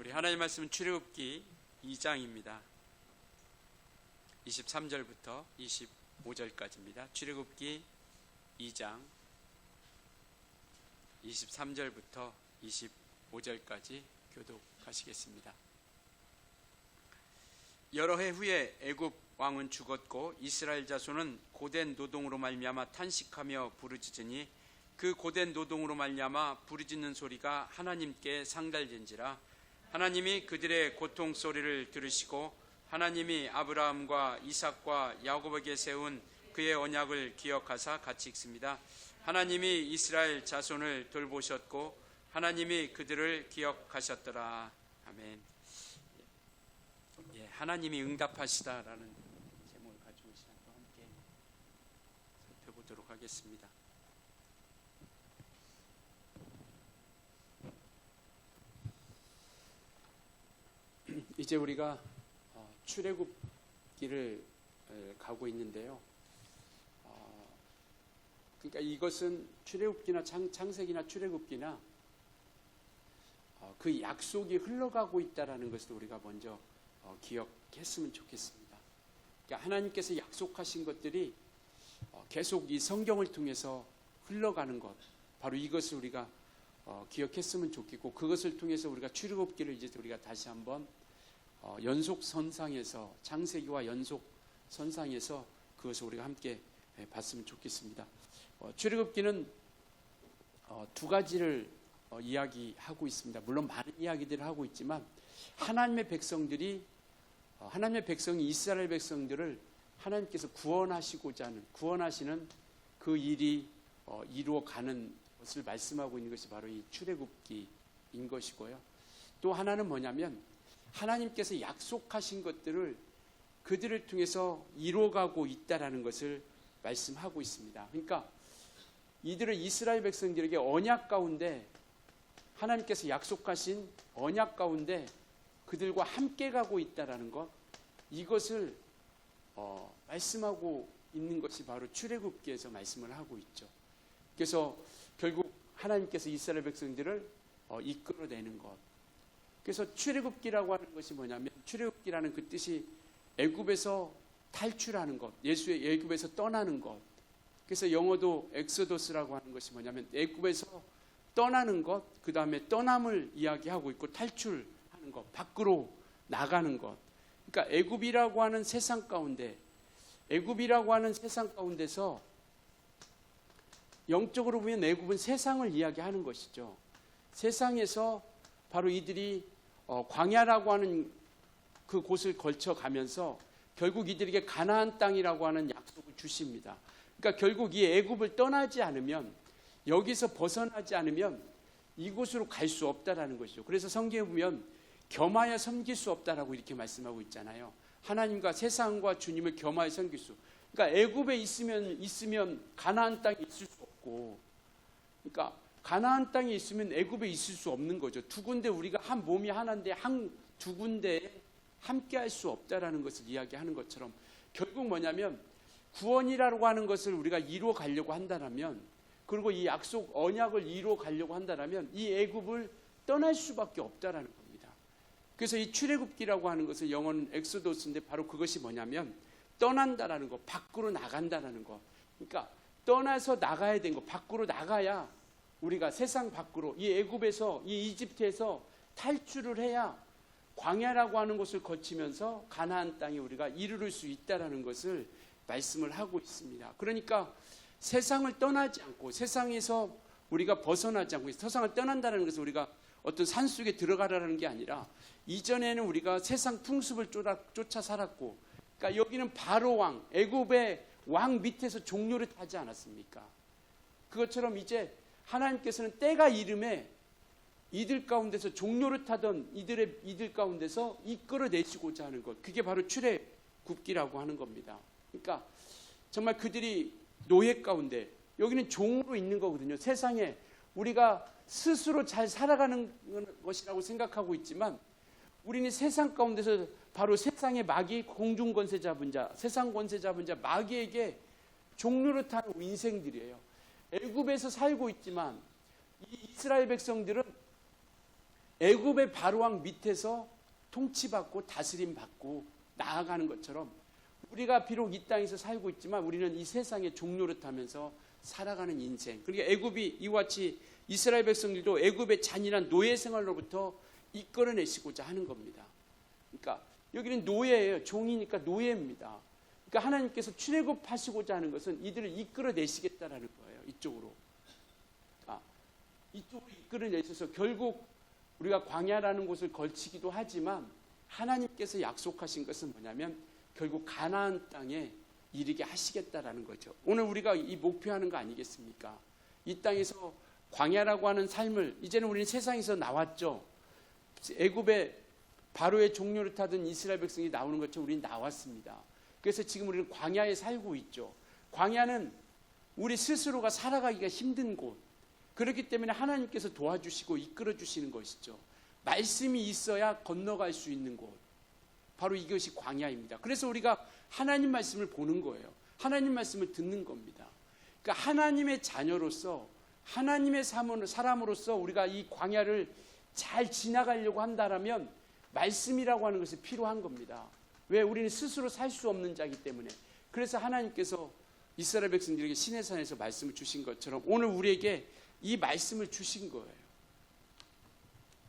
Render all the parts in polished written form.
우리 하나님 말씀은 출애굽기 2장입니다. 23절부터 25절까지입니다. 출애굽기 2장 23절부터 25절까지 교독하시겠습니다. 여러 해 후에 애굽 왕은 죽었고 이스라엘 자손은 고된 노동으로 말미암아 탄식하며 부르짖으니 그 고된 노동으로 말미암아 부르짖는 소리가 하나님께 상달된지라. 하나님이 그들의 고통 소리를 들으시고 하나님이 아브라함과 이삭과 야곱에게 세운 그의 언약을 기억하사 같이 읽습니다. 하나님이 이스라엘 자손을 돌보셨고 하나님이 그들을 기억하셨더라. 아멘. 하나님이 응답하시다라는 제목을 가지고 시간과 함께 살펴보도록 하겠습니다. 이제 우리가 출애굽기를 가고 있는데요. 그러니까 이것은 출애굽기나 창세기나 출애굽기나 그 약속이 흘러가고 있다라는 것을 우리가 먼저 기억했으면 좋겠습니다. 그러니까 하나님께서 약속하신 것들이 계속 이 성경을 통해서 흘러가는 것, 바로 이것을 우리가 기억했으면 좋겠고, 그것을 통해서 우리가 출애굽기를 이제 우리가 다시 한번 연속선상에서, 창세기와 연속선상에서 그것을 우리가 함께 봤으면 좋겠습니다. 출애굽기는 두 가지를 이야기하고 있습니다. 물론 많은 이야기들을 하고 있지만 하나님의 백성이 이스라엘 백성들을 하나님께서 구원하시는 그 일이 이루어가는 것을 말씀하고 있는 것이 바로 이 출애굽기인 것이고요. 또 하나는 뭐냐면 하나님께서 약속하신 것들을 그들을 통해서 이루어가고 있다라는 것을 말씀하고 있습니다. 그러니까 이들은 이스라엘 백성들에게 언약 가운데, 하나님께서 약속하신 언약 가운데 그들과 함께 가고 있다라는 것, 이것을 말씀하고 있는 것이 바로 출애굽기에서 말씀을 하고 있죠. 그래서 결국 하나님께서 이스라엘 백성들을 이끌어내는 것. 그래서 출애굽기라고 하는 것이 뭐냐면, 출애굽기라는 그 뜻이 애굽에서 탈출하는 것, 애굽에서 떠나는 것. 그래서 영어도 엑소더스라고 하는 것이 뭐냐면 애굽에서 떠나는 것, 그 다음에 떠남을 이야기하고 있고 탈출하는 것, 밖으로 나가는 것. 그러니까 애굽이라고 하는 세상 가운데서 영적으로 보면 애굽은 세상을 이야기하는 것이죠. 세상에서 바로 이들이 광야라고 하는 그 곳을 거쳐가면서 결국 이들에게 가나안 땅이라고 하는 약속을 주십니다. 그러니까 결국 이 애굽을 떠나지 않으면, 여기서 벗어나지 않으면 이곳으로 갈 수 없다라는 것이죠. 그래서 성경에 보면 겸하여 섬길 수 없다라고 이렇게 말씀하고 있잖아요. 하나님과 세상과 주님을 겸하여 섬길 수. 그러니까 애굽에 있으면 가나안 땅에 있을 수 없고, 그러니까 가나안 땅에 있으면 애굽에 있을 수 없는 거죠. 두 군데, 우리가 한 몸이 하나인데 두 군데에 함께 할 수 없다라는 것을 이야기하는 것처럼, 결국 뭐냐면 구원이라고 하는 것을 우리가 이루어 가려고 한다면, 그리고 이 약속 언약을 이루어 가려고 한다면 이 애굽을 떠날 수밖에 없다라는 겁니다. 그래서 이 출애굽기라고 하는 것을 영어는 엑소더스인데 바로 그것이 뭐냐면 떠난다라는 것, 밖으로 나간다라는 것. 그러니까 떠나서 나가야 되는 것, 밖으로 나가야 우리가 세상 밖으로, 이 애굽에서, 이 이집트에서 탈출을 해야 광야라고 하는 곳을 거치면서 가나안 땅에 우리가 이르를 수 있다라는 것을 말씀을 하고 있습니다. 그러니까 세상을 떠나지 않고, 세상에서 우리가 벗어나지 않고, 세상을 떠난다는 것은 우리가 어떤 산속에 들어가라는 게 아니라, 이전에는 우리가 세상 풍습을 쫓아 살았고, 그러니까 여기는 바로 왕, 애굽의 왕 밑에서 종료를 타지 않았습니까? 그것처럼 이제 하나님께서는 때가 이름에 이들 가운데서 종료를 타던 이들 가운데서 이끌어내시고자 하는 것, 그게 바로 출애굽기라고 하는 겁니다. 그러니까 정말 그들이 노예 가운데, 여기는 종으로 있는 거거든요. 세상에 우리가 스스로 잘 살아가는 것이라고 생각하고 있지만, 우리는 세상 가운데서 바로 세상의 마귀, 공중 권세 잡은 자, 세상 권세 잡은 자, 마귀에게 종로를 타는 인생들이에요. 애굽에서 살고 있지만 이 이스라엘 백성들은 애굽의 바로왕 밑에서 통치받고 다스림받고 나아가는 것처럼 우리가 비록 이 땅에서 살고 있지만 우리는 이 세상의 종노릇하면서 살아가는 인생. 그러니까 애굽이 이와 같이 이스라엘 백성들도 애굽의 잔인한 노예 생활로부터 이끌어내시고자 하는 겁니다. 그러니까 여기는 노예예요. 종이니까 노예입니다. 그러니까 하나님께서 출애굽하시고자 하는 것은 이들을 이끌어내시겠다라는 거예요. 이쪽으로. 이쪽으로 이끌어내셔서 결국 우리가 광야라는 곳을 걸치기도 하지만 하나님께서 약속하신 것은 뭐냐면 결국 가나안 땅에 이르게 하시겠다라는 거죠. 오늘 우리가 이 목표하는 거 아니겠습니까? 이 땅에서 광야라고 하는 삶을 이제는 우리는 세상에서 나왔죠. 애굽의 바로의 종료를 타던 이스라엘 백성이 나오는 것처럼 우리는 나왔습니다. 그래서 지금 우리는 광야에 살고 있죠. 광야는 우리 스스로가 살아가기가 힘든 곳. 그렇기 때문에 하나님께서 도와주시고 이끌어 주시는 것이죠. 말씀이 있어야 건너갈 수 있는 곳. 바로 이것이 광야입니다. 그래서 우리가 하나님 말씀을 보는 거예요. 하나님 말씀을 듣는 겁니다. 그러니까 하나님의 자녀로서 하나님의 사람으로서 우리가 이 광야를 잘 지나가려고 한다면 말씀이라고 하는 것이 필요한 겁니다. 왜? 우리는 스스로 살 수 없는 자이기 때문에. 그래서 하나님께서 이스라엘 백성들에게 시내산에서 말씀을 주신 것처럼 오늘 우리에게 이 말씀을 주신 거예요.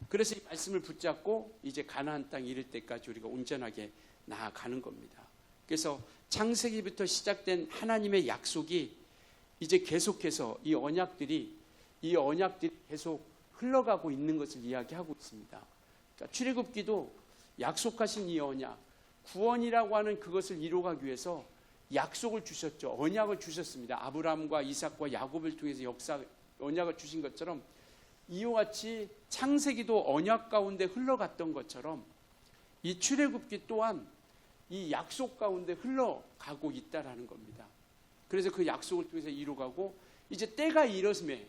그래서 이 말씀을 붙잡고 이제 가나안 땅에 이를 때까지 우리가 온전하게 나아가는 겁니다. 그래서 창세기부터 시작된 하나님의 약속이 이제 계속해서 이 언약들이 계속 흘러가고 있는 것을 이야기하고 있습니다. 그러니까 출애굽기도 약속하신 이 언약, 구원이라고 하는 그것을 이루어가기 위해서 약속을 주셨죠. 언약을 주셨습니다. 아브라함과 이삭과 야곱을 통해서 언약을 주신 것처럼 이와 같이 창세기도 언약 가운데 흘러갔던 것처럼 이 출애굽기 또한 이 약속 가운데 흘러가고 있다라는 겁니다. 그래서 그 약속을 통해서 이루어가고 이제 때가 이르매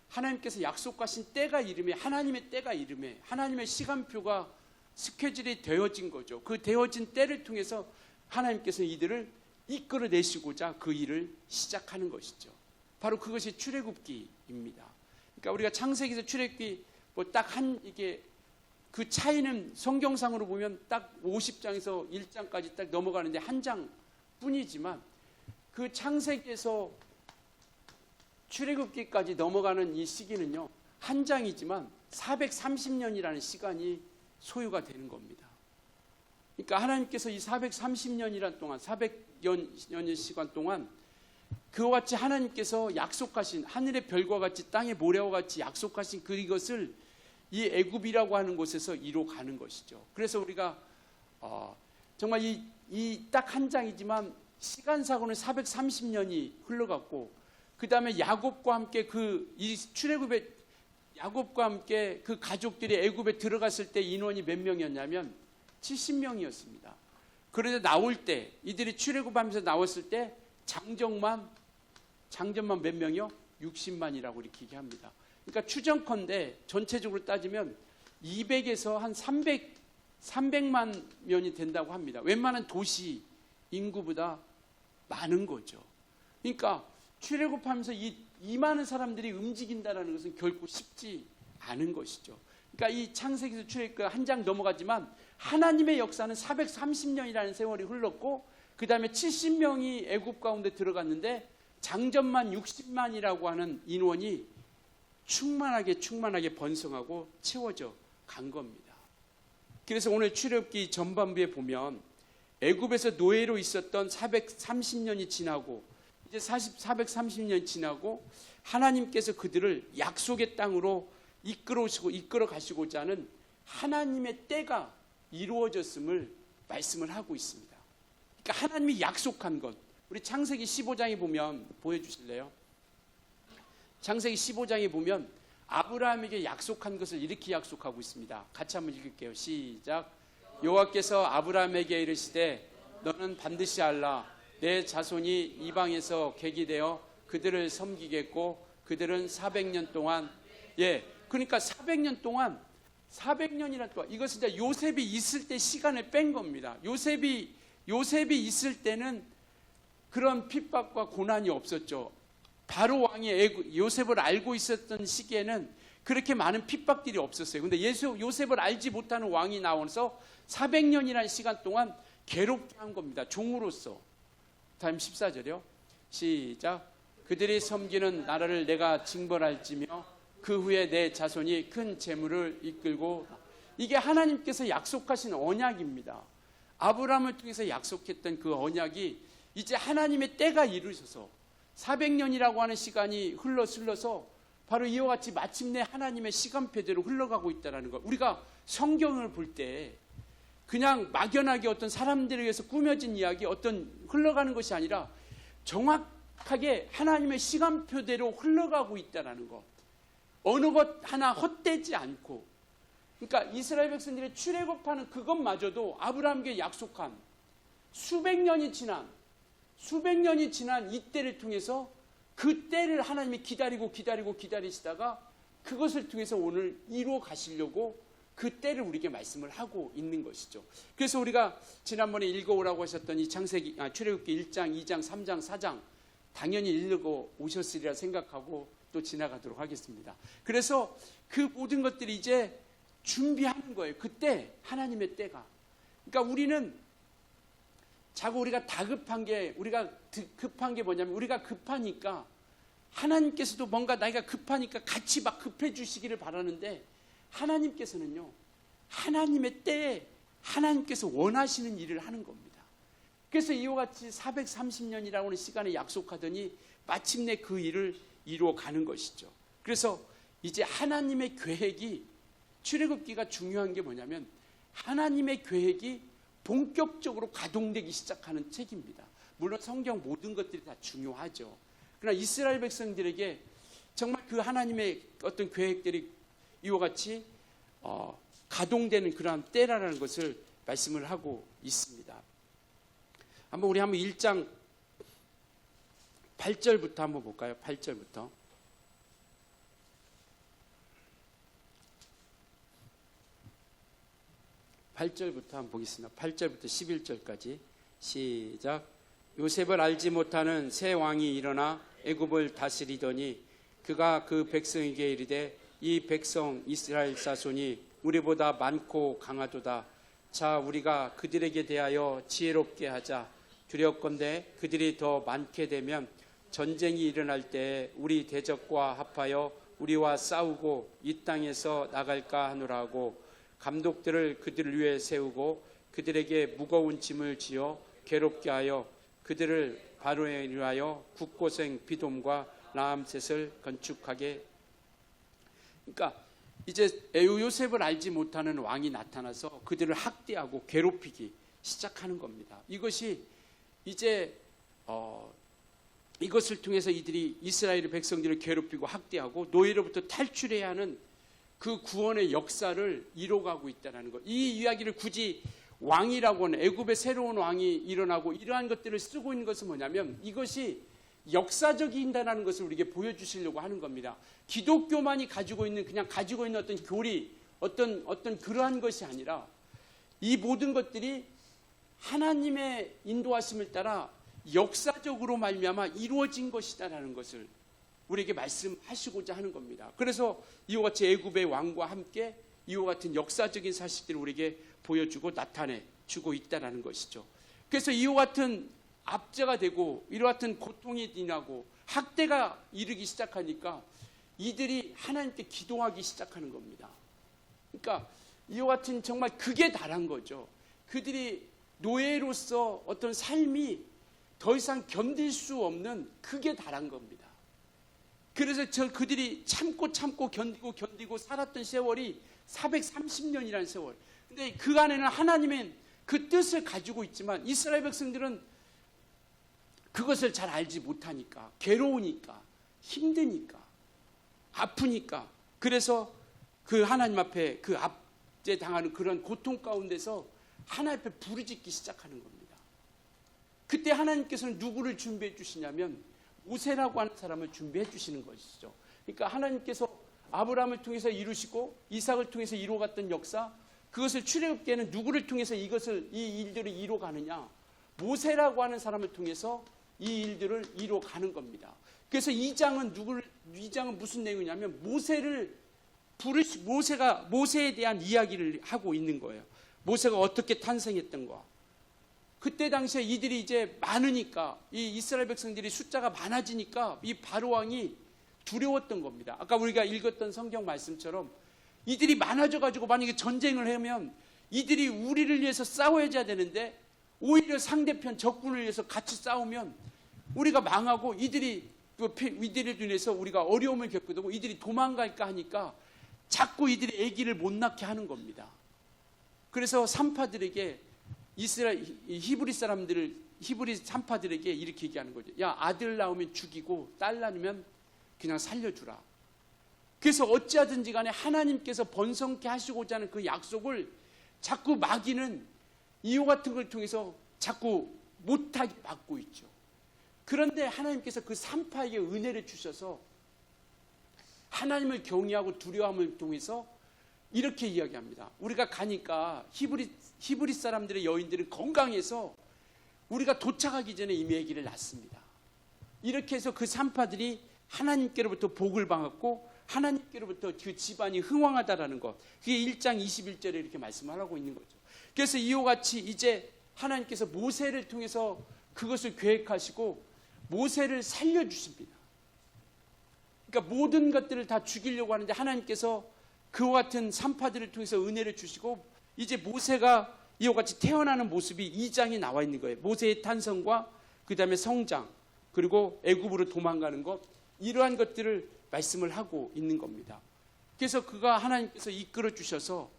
하나님께서 약속하신 때가 이르매 하나님의 때가 이르매 하나님의 시간표가 스케줄이 되어진 거죠. 그 되어진 때를 통해서 하나님께서 이들을 이끌어내시고자 그 일을 시작하는 것이죠. 바로 그것이 출애굽기입니다. 그러니까 우리가 창세기에서 출애굽기 이게 그 차이는 성경상으로 보면 딱 50장에서 1장까지 딱 넘어가는데 한 장뿐이지만 그 창세기에서 출애굽기까지 넘어가는 이 시기는요. 한 장이지만 430년이라는 시간이 소요가 되는 겁니다. 그러니까 하나님께서 이 430년이란 동안 400년의 시간 동안 그와 같이 하나님께서 약속하신 하늘의 별과 같이 땅의 모래와 같이 약속하신 그것을 이 애굽이라고 하는 곳에서 이루어가는 것이죠. 그래서 우리가 정말 이 딱 한 장이지만 시간사고는 430년이 흘러갔고 그 다음에 야곱과 함께 이 출애굽의 야곱과 함께 그 가족들이 애굽에 들어갔을 때 인원이 몇 명이었냐면 70명이었습니다. 그런데 나올 때 이들이 출애굽하면서 나왔을 때 장정만 몇 명이요? 60만이라고 이렇게 얘기합니다. 그러니까 추정컨대 전체적으로 따지면 200에서 한 300만 명이 된다고 합니다. 웬만한 도시 인구보다 많은 거죠. 그러니까 출애굽하면서 이 많은 사람들이 움직인다는 것은 결코 쉽지 않은 것이죠. 그러니까 이 창세기에서 출애굽 한 장 넘어가지만 하나님의 역사는 430년이라는 세월이 흘렀고 그 다음에 70명이 애굽 가운데 들어갔는데 장전만 60만이라고 하는 인원이 충만하게 번성하고 채워져 간 겁니다. 그래서 오늘 출애굽기 전반부에 보면 애굽에서 노예로 있었던 430년이 지나고 이제 430년이 지나고 하나님께서 그들을 약속의 땅으로 이끌어 가시고자 하는 하나님의 때가 이루어졌음을 말씀을 하고 있습니다. 그러니까 하나님이 약속한 것. 우리 창세기 15장에 보면 보여주실래요? 창세기 15장에 보면 아브라함에게 약속한 것을 이렇게 약속하고 있습니다. 같이 한번 읽을게요. 시작. 여호와께서 아브라함에게 이르시되 너는 반드시 알라. 내 자손이 이방에서 객이되어 그들을 섬기겠고 그들은 400년 동안 그러니까 400년이란 동안 이것은 이제 요셉이 있을 때 시간을 뺀 겁니다. 요셉이 있을 때는 그런 핍박과 고난이 없었죠. 바로 왕이 요셉을 알고 있었던 시기에는 그렇게 많은 핍박들이 없었어요. 근데 요셉을 알지 못하는 왕이 나와서 400년이라는 시간 동안 괴롭게 한 겁니다. 종으로서. 다음 14절이요. 시작. 그들이 섬기는 나라를 내가 징벌할지며 그 후에 내 자손이 큰 재물을 이끌고. 이게 하나님께서 약속하신 언약입니다. 아브라함을 통해서 약속했던 그 언약이 이제 하나님의 때가 이루셔서 400년이라고 하는 시간이 흘러서 바로 이와 같이 마침내 하나님의 시간표대로 흘러가고 있다는 것. 우리가 성경을 볼 때 그냥 막연하게 어떤 사람들에 의해서 꾸며진 이야기, 어떤 흘러가는 것이 아니라 정확하게 하나님의 시간표대로 흘러가고 있다는 것. 어느 것 하나 헛되지 않고. 그러니까 이스라엘 백성들의 출애굽하는 그것마저도 아브라함에게 약속한 수백 년이 지난 이때를 통해서 그 때를 하나님이 기다리시다가 그것을 통해서 오늘 이루어 가시려고 그 때를 우리에게 말씀을 하고 있는 것이죠. 그래서 우리가 지난번에 읽어오라고 하셨던 이 출애굽기 1장, 2장, 3장, 4장 당연히 읽어 오셨으리라 생각하고 또 지나가도록 하겠습니다. 그래서 그 모든 것들이 이제 준비하는 거예요. 그때 하나님의 때가. 그러니까 우리는 자꾸 우리가 다급한 게, 우리가 급한 게 뭐냐면 우리가 급하니까 하나님께서도 뭔가 나이가 급하니까 같이 막 급해 주시기를 바라는데 하나님께서는요, 하나님의 때에 하나님께서 원하시는 일을 하는 겁니다. 그래서 이와 같이 430년이라고 하는 시간에 약속하더니 마침내 그 일을 이루어 가는 것이죠. 그래서 이제 하나님의 계획이, 출애굽기가 중요한 게 뭐냐면 하나님의 계획이 본격적으로 가동되기 시작하는 책입니다. 물론 성경 모든 것들이 다 중요하죠. 그러나 이스라엘 백성들에게 정말 그 하나님의 어떤 계획들이 이와 같이 가동되는 그러한 때라는 것을 말씀을 하고 있습니다. 우리 한번 1장 8절부터 한번 볼까요? 8절부터. 8절부터 한번 보겠습니다. 8절부터 11절까지 시작. 요셉을 알지 못하는 새 왕이 일어나 애굽을 다스리더니 그가 그 백성에게 이르되 이 백성 이스라엘 자손이 우리보다 많고 강하도다. 자, 우리가 그들에게 대하여 지혜롭게 하자. 두렵건대 그들이 더 많게 되면 전쟁이 일어날 때 우리 대적과 합하여 우리와 싸우고 이 땅에서 나갈까 하노라 하고 감독들을 그들을 위해 세우고 그들에게 무거운 짐을 지어 괴롭게 하여 그들을 바로에 위하여 국고생 비돔과 라암셋을 건축하게. 그러니까 이제 요셉을 알지 못하는 왕이 나타나서 그들을 학대하고 괴롭히기 시작하는 겁니다. 이것이 이제 이것을 통해서 이들이 이스라엘의 백성들을 괴롭히고 학대하고 노예로부터 탈출해야 하는 그 구원의 역사를 이뤄가고 있다는 것. 이 이야기를 굳이 왕이라고 하는, 애굽의 새로운 왕이 일어나고 이러한 것들을 쓰고 있는 것은 뭐냐면 이것이 역사적인다는 것을 우리에게 보여주시려고 하는 겁니다. 기독교만이 가지고 있는 어떤 교리, 어떤 그러한 것이 아니라 이 모든 것들이 하나님의 인도하심을 따라 역사적으로 말미암아 이루어진 것이다라는 것을 우리에게 말씀하시고자 하는 겁니다. 그래서 이와 같이 애굽의 왕과 함께 이와 같은 역사적인 사실들을 우리에게 보여주고 나타내주고 있다는 것이죠. 그래서 이와 같은 압제가 되고 이와 같은 고통이 일어나고 학대가 이르기 시작하니까 이들이 하나님께 기도하기 시작하는 겁니다. 그러니까 이와 같은 정말 극에 달한 거죠. 그들이 노예로서 어떤 삶이 더 이상 견딜 수 없는 극에 달한 겁니다. 그래서 그들이 참고 견디고 살았던 세월이 430년이라는 세월. 근데 그 안에는 하나님의 그 뜻을 가지고 있지만 이스라엘 백성들은 그것을 잘 알지 못하니까, 괴로우니까, 힘드니까, 아프니까, 그래서 그 하나님 앞에 그 압제 당하는 그런 고통 가운데서 하나님 앞에 부르짖기 시작하는 겁니다. 그때 하나님께서는 누구를 준비해 주시냐면 모세라고 하는 사람을 준비해 주시는 것이죠. 그러니까 하나님께서 아브라함을 통해서 이루시고 이삭을 통해서 이루어갔던 역사, 그것을 출애굽기에는 누구를 통해서 이 일들을 이루어가느냐? 모세라고 하는 사람을 통해서 이 일들을 이루어가는 겁니다. 그래서 2장은 무슨 내용이냐면 모세에 대한 이야기를 하고 있는 거예요. 모세가 어떻게 탄생했던가. 그때 당시에 이들이 이제 많으니까, 이 이스라엘 백성들이 숫자가 많아지니까 이 바로 왕이 두려웠던 겁니다. 아까 우리가 읽었던 성경 말씀처럼 이들이 많아져가지고 만약에 전쟁을 하면 이들이 우리를 위해서 싸워야 되는데 오히려 상대편 적군을 위해서 같이 싸우면 우리가 망하고 이들을 인해서 우리가 어려움을 겪게 되고 이들이 도망갈까 하니까 자꾸 이들이 아기를 못 낳게 하는 겁니다. 그래서 산파들에게 히브리 산파들에게 이렇게 얘기하는 거죠. 야, 아들 나오면 죽이고 딸 낳으면 그냥 살려주라. 그래서 어찌하든지 간에 하나님께서 번성케 하시고자 하는 그 약속을 자꾸 마귀는 이와 같은 걸 통해서 자꾸 못하게 막고 있죠. 그런데 하나님께서 그 산파에게 은혜를 주셔서 하나님을 경외하고 두려움을 통해서 이렇게 이야기합니다. 우리가 가니까 히브리 사람들의 여인들은 건강해서 우리가 도착하기 전에 이미 아기를 낳습니다. 이렇게 해서 그 산파들이 하나님께로부터 복을 받았고 하나님께로부터 그 집안이 흥왕하다라는 것. 그게 1장 21절에 이렇게 말씀하고 있는 거죠. 그래서 이와 같이 이제 하나님께서 모세를 통해서 그것을 계획하시고 모세를 살려주십니다. 그러니까 모든 것들을 다 죽이려고 하는데 하나님께서 그와 같은 산파들을 통해서 은혜를 주시고 이제 모세가 이와 같이 태어나는 모습이 2장에 나와 있는 거예요. 모세의 탄생과 그 다음에 성장 그리고 애굽으로 도망가는 것 이러한 것들을 말씀을 하고 있는 겁니다. 그래서 그가 하나님께서 이끌어 주셔서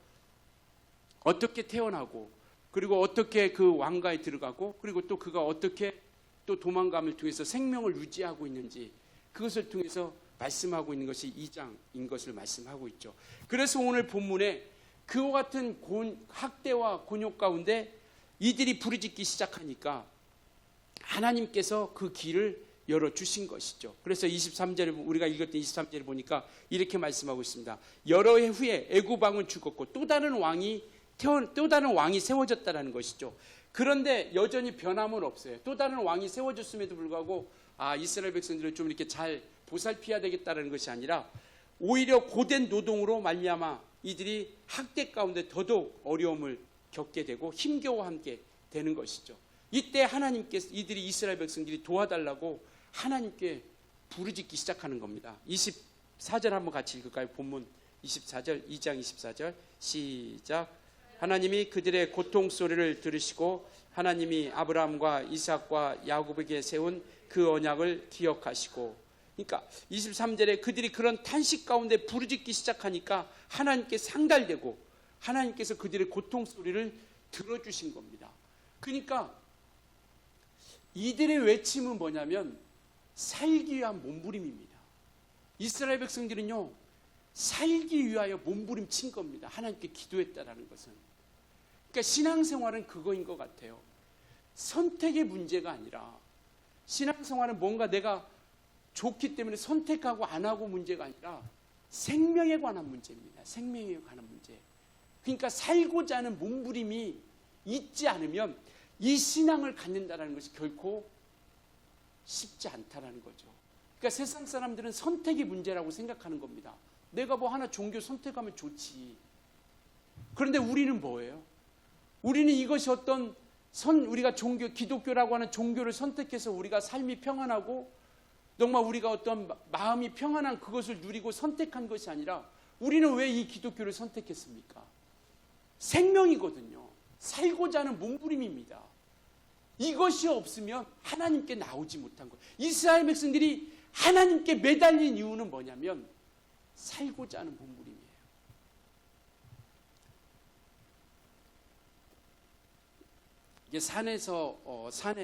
어떻게 태어나고 그리고 어떻게 그 왕가에 들어가고 그리고 또 그가 어떻게 또 도망감을 통해서 생명을 유지하고 있는지 그것을 통해서 말씀하고 있는 것이 2장인 것을 말씀하고 있죠. 그래서 오늘 본문에 그와 같은 학대와 곤욕 가운데 이들이 부르짖기 시작하니까 하나님께서 그 길을 열어주신 것이죠. 그래서 23절에 우리가 읽었던 23절에 보니까 이렇게 말씀하고 있습니다. 여러 해 후에 애굽 왕은 죽었고 또 다른 왕이 세워졌다는 것이죠. 그런데 여전히 변함은 없어요. 또 다른 왕이 세워졌음에도 불구하고 이스라엘 백성들을 좀 이렇게 잘 보살피해야 되겠다는 것이 아니라 오히려 고된 노동으로 말미암아 이들이 학대 가운데 더더욱 어려움을 겪게 되고 힘겨워 함께 되는 것이죠. 이때 하나님께서 이들이 이스라엘 백성들이 도와달라고 하나님께 부르짖기 시작하는 겁니다. 24절 한번 같이 읽을까요? 본문 24절 2장 24절 시작. 하나님이 그들의 고통 소리를 들으시고 하나님이 아브라함과 이삭과 야곱에게 세운 그 언약을 기억하시고 그러니까 23절에 그들이 그런 탄식 가운데 부르짖기 시작하니까 하나님께 상달되고 하나님께서 그들의 고통 소리를 들어주신 겁니다. 그러니까 이들의 외침은 뭐냐면 살기 위한 몸부림입니다. 이스라엘 백성들은요 살기 위하여 몸부림친 겁니다. 하나님께 기도했다라는 것은. 그러니까 신앙생활은 그거인 것 같아요. 선택의 문제가 아니라 신앙생활은 뭔가 내가 좋기 때문에 선택하고 안 하고 문제가 아니라 생명에 관한 문제입니다. 생명에 관한 문제. 그러니까 살고자 하는 몸부림이 있지 않으면 이 신앙을 갖는다는 것이 결코 쉽지 않다는 거죠. 그러니까 세상 사람들은 선택의 문제라고 생각하는 겁니다. 내가 뭐 하나 종교 선택하면 좋지. 그런데 우리는 뭐예요? 우리는 이것이 어떤 우리가 기독교라고 하는 종교를 선택해서 우리가 삶이 평안하고 정말 우리가 어떤 마음이 평안한 그것을 누리고 선택한 것이 아니라 우리는 왜 이 기독교를 선택했습니까? 생명이거든요. 살고자 하는 몸부림입니다. 이것이 없으면 하나님께 나오지 못한 거예요. 이스라엘 백성들이 하나님께 매달린 이유는 뭐냐면 살고자 하는 몸부림이에요. 이게 산에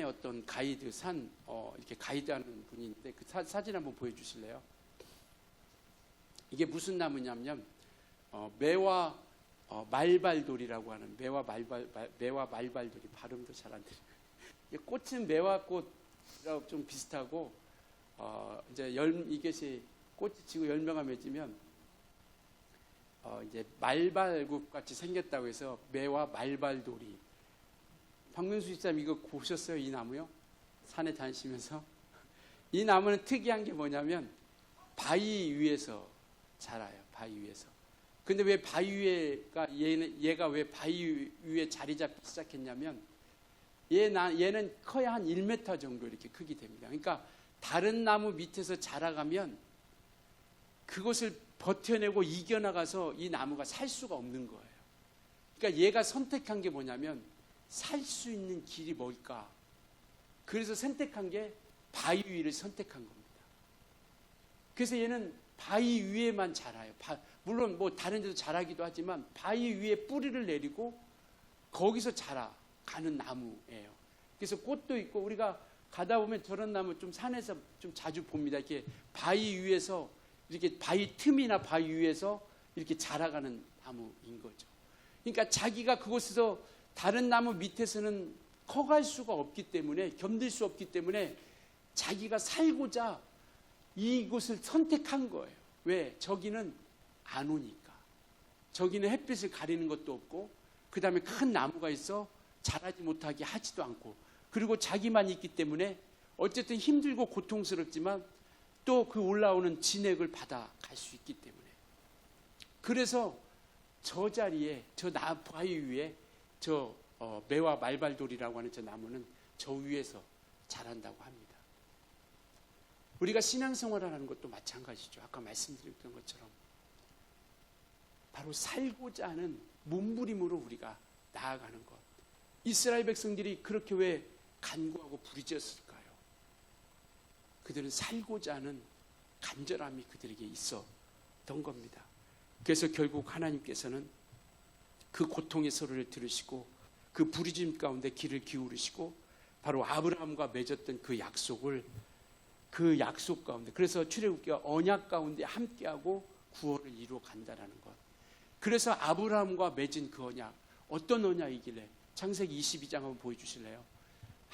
어떤 가이드, 이렇게 가이드하는 분이 있는데 그 사진 한번 보여주실래요? 이게 무슨 나무냐면 매화 말발돌이라고 하는 매화 말발돌이 발음도 잘 안 돼요. 꽃은 매화꽃이랑 좀 비슷하고 이제 이것이 꽃이 지고 열매가 맺으면 이제 말발굽 같이 생겼다고 해서 매화 말발돌이. 박명수 집사님 이거 보셨어요? 이 나무요? 산에 다니시면서 이 나무는 특이한 게 뭐냐면 바위 위에서 자라요. 바위 위에서. 근데 왜 바위 위에가 얘가 왜 바위 위에 자리 잡기 시작했냐면 얘는 커야 한 1m 정도 이렇게 크게 됩니다. 그러니까 다른 나무 밑에서 자라가면 그것을 버텨내고 이겨나가서 이 나무가 살 수가 없는 거예요. 그러니까 얘가 선택한 게 뭐냐면 살 수 있는 길이 뭘까? 그래서 선택한 게 바위 위를 선택한 겁니다. 그래서 얘는 바위 위에만 자라요. 물론 뭐 다른 데도 자라기도 하지만 바위 위에 뿌리를 내리고 거기서 자라가는 나무예요. 그래서 꽃도 있고 우리가 가다 보면 저런 나무 좀 산에서 좀 자주 봅니다. 이렇게 바위 위에서 이렇게 바위 틈이나 바위 위에서 이렇게 자라가는 나무인 거죠. 그러니까 자기가 그곳에서 다른 나무 밑에서는 커갈 수가 없기 때문에 견딜 수 없기 때문에 자기가 살고자 이곳을 선택한 거예요. 왜? 저기는 안 오니까. 저기는 햇빛을 가리는 것도 없고 그 다음에 큰 나무가 있어 자라지 못하게 하지도 않고 그리고 자기만 있기 때문에 어쨌든 힘들고 고통스럽지만 또 그 올라오는 진액을 받아갈 수 있기 때문에 그래서 저 자리에 저 바위 위에 저 매화 말발돌이라고 하는 저 나무는 저 위에서 자란다고 합니다. 우리가 신앙생활을 하는 것도 마찬가지죠. 아까 말씀드렸던 것처럼 바로 살고자 하는 몸부림으로 우리가 나아가는 것. 이스라엘 백성들이 그렇게 왜 간구하고 부르짖었을까요? 그들은 살고자 하는 간절함이 그들에게 있었던 겁니다. 그래서 결국 하나님께서는 그 고통의 소리를 들으시고 그 부르짖음 가운데 귀를 기울이시고 바로 아브라함과 맺었던 그 약속을 그 약속 가운데 그래서 출애굽기가 언약 가운데 함께하고 구원을 이루어 간다라는 것. 그래서 아브라함과 맺은 그 언약 어떤 언약이길래 창세기 22장 한번 보여주실래요?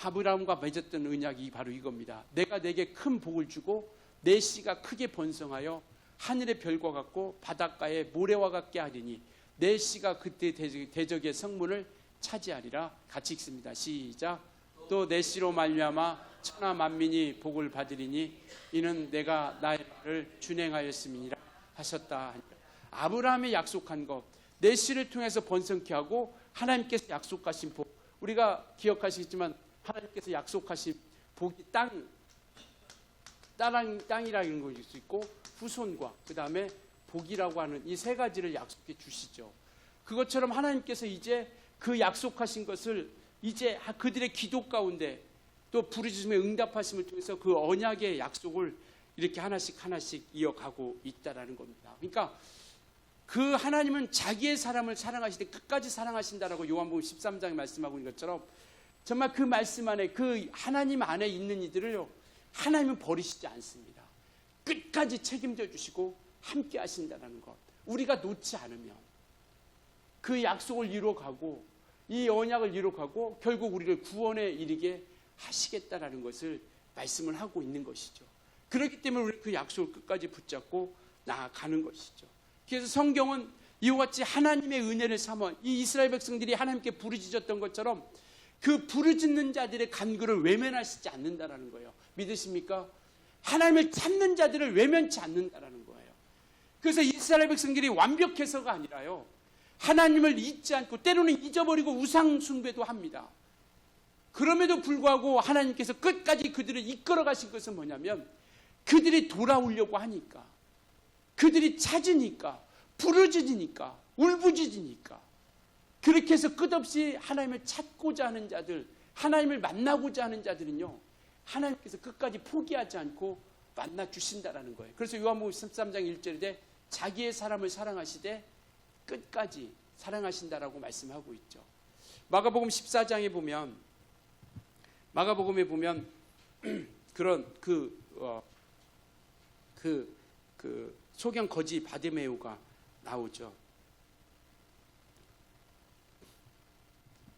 아브라함과 맺었던 언약이 바로 이겁니다. 내가 내게 큰 복을 주고 내 씨가 크게 번성하여 하늘의 별과 같고 바닷가의 모래와 같게 하리니 내 씨가 그때 대적의 성문을 차지하리라. 같이 읽습니다. 시작. 또 내 씨로 말미암아 천하 만민이 복을 받으리니 이는 내가 나의 말을 준행하였음이니라 하셨다. 아브라함이 약속한 것, 내 씨를 통해서 번성케 하고 하나님께서 약속하신 복, 우리가 기억하시겠지만 하나님께서 약속하신 복이 땅이라는 것일 수 있고 후손과 그 다음에 복이라고 하는 이 세 가지를 약속해 주시죠. 그것처럼 하나님께서 이제 그 약속하신 것을 이제 그들의 기도 가운데 또 부르짖음에 응답하심을 통해서 그 언약의 약속을 이렇게 하나씩 이어가고 있다라는 겁니다. 그러니까 그 하나님은 자기의 사람을 사랑하시되 끝까지 사랑하신다라고 요한복음 13장에 말씀하고 있는 것처럼 정말 그 말씀 안에 그 하나님 안에 있는 이들을 하나님은 버리시지 않습니다. 끝까지 책임져 주시고 함께 하신다는 것. 우리가 놓지 않으면 그 약속을 이루어가고 이 언약을 이루어가고 결국 우리를 구원에 이르게 하시겠다라는 것을 말씀을 하고 있는 것이죠. 그렇기 때문에 우리는 그 약속을 끝까지 붙잡고 나아가는 것이죠. 그래서 성경은 이와 같이 하나님의 은혜를 삼아 이 이스라엘 백성들이 하나님께 부르짖었던 것처럼 그 부르짖는 자들의 간구를 외면하시지 않는다라는 거예요. 믿으십니까? 하나님을 찾는 자들을 외면치 않는다라는 거예요. 그래서 이스라엘 백성들이 완벽해서가 아니라요. 하나님을 잊지 않고 때로는 잊어버리고 우상 숭배도 합니다. 그럼에도 불구하고 하나님께서 끝까지 그들을 이끌어 가신 것은 뭐냐면 그들이 돌아오려고 하니까 그들이 찾으니까 부르짖으니까 울부짖으니까 그렇게 해서 끝없이 하나님을 찾고자 하는 자들 하나님을 만나고자 하는 자들은요 하나님께서 끝까지 포기하지 않고 만나 주신다라는 거예요. 그래서 요한복음 13장 1절에 자기의 사람을 사랑하시되 끝까지 사랑하신다라고 말씀하고 있죠. 마가복음 14장에 보면 마가복음에 보면 그런 소경 거지 바디메오가 나오죠.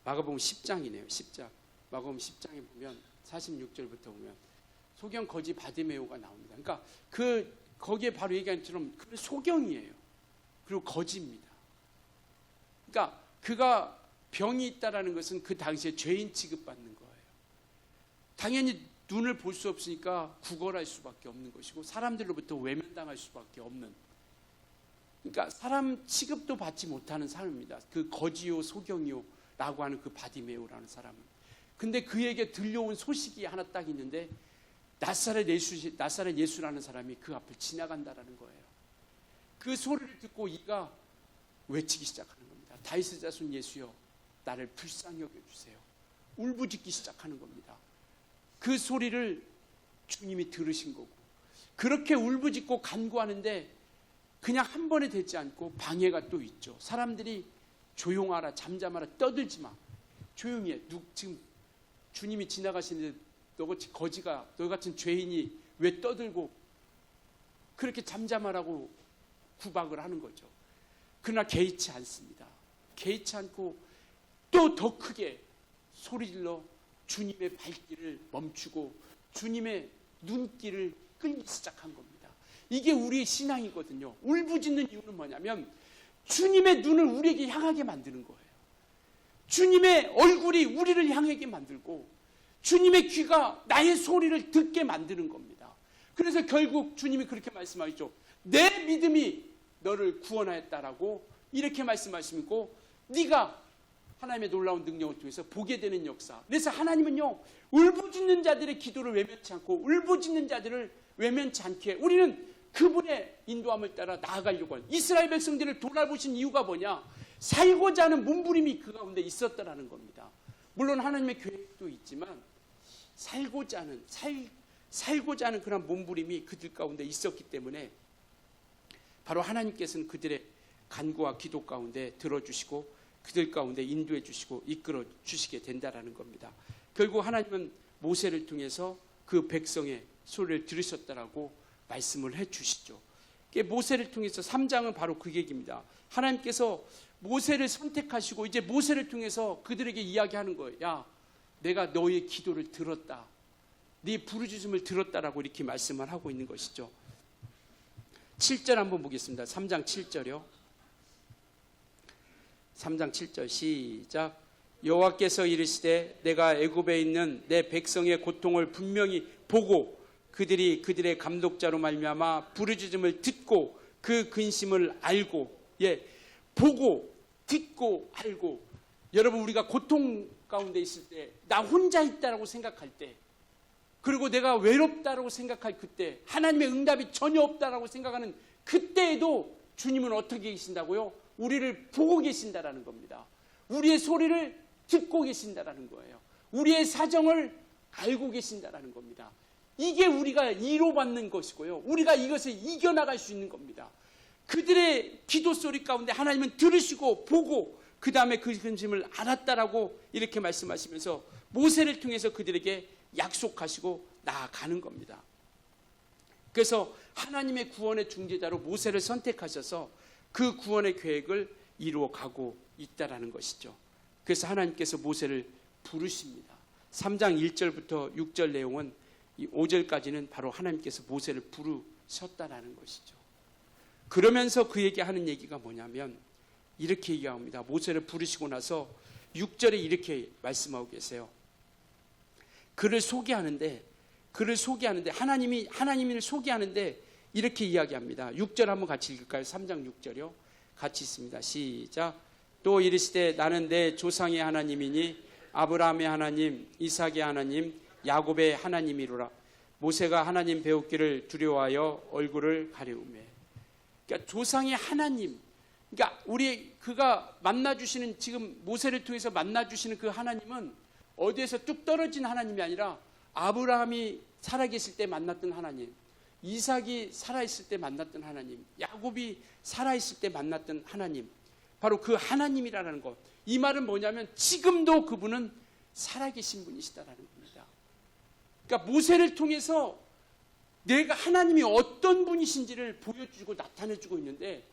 마가복음 10장이네요. 10장. 마가복음 10장에 보면 46절부터 보면 소경 거지 바디메오가 나옵니다. 그러니까 거기에 바로 얘기한 것처럼 그 소경이에요. 그리고 거지입니다. 그러니까 그가 병이 있다라는 것은 그 당시에 죄인 취급받는 거예요. 당연히 눈을 볼 수 없으니까 구걸할 수밖에 없는 것이고 사람들로부터 외면당할 수밖에 없는, 그러니까 사람 취급도 받지 못하는 삶입니다. 그 거지요 소경이요 라고 하는 그 바디메오라는 사람은. 근데 그에게 들려온 소식이 하나 딱 있는데 나사렛 예수라는 사람이 그 앞을 지나간다라는 거예요. 그 소리를 듣고 이가 외치기 시작하는 겁니다. 다윗의 자손 예수여, 나를 불쌍히 여겨주세요. 울부짖기 시작하는 겁니다. 그 소리를 주님이 들으신 거고, 그렇게 울부짖고 간구하는데 그냥 한 번에 되지 않고 방해가 또 있죠. 사람들이 조용하라, 잠잠하라, 떠들지 마, 조용히 해. 지금 주님이 지나가시는데 너같이 거지가, 너 같은 죄인이 왜 떠들고 그렇게 잠잠하라고 구박을 하는 거죠. 그러나 개의치 않습니다. 개의치 않고 또 더 크게 소리질러 주님의 발길을 멈추고 주님의 눈길을 끌기 시작한 겁니다. 이게 우리의 신앙이거든요. 울부짖는 이유는 뭐냐면 주님의 눈을 우리에게 향하게 만드는 거예요. 주님의 얼굴이 우리를 향하게 만들고 주님의 귀가 나의 소리를 듣게 만드는 겁니다. 그래서 결국 주님이 그렇게 말씀하시죠. 내 믿음이 너를 구원하였다라고 이렇게 말씀하시고, 네가 하나님의 놀라운 능력을 통해서 보게 되는 역사. 그래서 하나님은요, 울부짖는 자들의 기도를 외면치 않고 울부짖는 자들을 외면치 않게 우리는 그분의 인도함을 따라 나아가려고 하는, 이스라엘 백성들을 돌아보신 이유가 뭐냐? 살고자 하는 몸부림이 그 가운데 있었다라는 겁니다. 물론 하나님의 계획도 있지만 살고자 하는 그런 몸부림이 그들 가운데 있었기 때문에 바로 하나님께서는 그들의 간구와 기도 가운데 들어주시고 그들 가운데 인도해 주시고 이끌어 주시게 된다라는 겁니다. 결국 하나님은 모세를 통해서 그 백성의 소리를 들으셨다라고 말씀을 해 주시죠. 모세를 통해서 3장은 바로 그 얘기입니다. 하나님께서 모세를 선택하시고 이제 모세를 통해서 그들에게 이야기하는 거예요. 야, 내가 너의 기도를 들었다. 네 부르짖음을 들었다라고 이렇게 말씀을 하고 있는 것이죠. 7절 한번 보겠습니다. 3장 7절이요. 3장 7절 시작. 여호와께서 이르시되 내가 애굽에 있는 내 백성의 고통을 분명히 보고 그들의 감독자로 말미암아 부르짖음을 듣고 그 근심을 알고, 보고 듣고 알고. 여러분, 우리가 고통 가운데 있을 때, 나 혼자 있다라고 생각할 때, 그리고 내가 외롭다라고 생각할 그때, 하나님의 응답이 전혀 없다라고 생각하는 그때에도 주님은 어떻게 계신다고요? 우리를 보고 계신다라는 겁니다. 우리의 소리를 듣고 계신다라는 거예요. 우리의 사정을 알고 계신다라는 겁니다. 이게 우리가 이로받는 것이고요. 우리가 이것을 이겨나갈 수 있는 겁니다. 그들의 기도 소리 가운데 하나님은 들으시고 보고 그 다음에 그 근심을 알았다라고 이렇게 말씀하시면서 모세를 통해서 그들에게 약속하시고 나아가는 겁니다. 그래서 하나님의 구원의 중재자로 모세를 선택하셔서 그 구원의 계획을 이루어가고 있다라는 것이죠. 그래서 하나님께서 모세를 부르십니다. 3장 1절부터 6절 내용은 이 5절까지는 바로 하나님께서 모세를 부르셨다라는 것이죠. 그러면서 그에게 하는 얘기가 뭐냐면 이렇게 얘기합니다. 모세를 부르시고 나서 6절에 이렇게 말씀하고 계세요. 그를 소개하는데 하나님을 소개하는데 이렇게 이야기합니다. 6절 한번 같이 읽을까요? 3장 6절이요. 같이 있습니다. 시작. 또 이르시되 나는 내 조상의 하나님이니 아브라함의 하나님, 이삭의 하나님, 야곱의 하나님이로라. 모세가 하나님 배우기를 두려워하여 얼굴을 가리우매. 그러니까 조상의 하나님, 그러니까 그가 만나주시는, 지금 모세를 통해서 만나주시는 그 하나님은 어디에서 뚝 떨어진 하나님이 아니라 아브라함이 살아계실 때 만났던 하나님, 이삭이 살아있을 때 만났던 하나님, 야곱이 살아있을 때 만났던 하나님, 바로 그 하나님이라는 것. 이 말은 뭐냐면 지금도 그분은 살아계신 분이시다라는 겁니다. 그러니까 모세를 통해서 내가 하나님이 어떤 분이신지를 보여주고 나타내주고 있는데,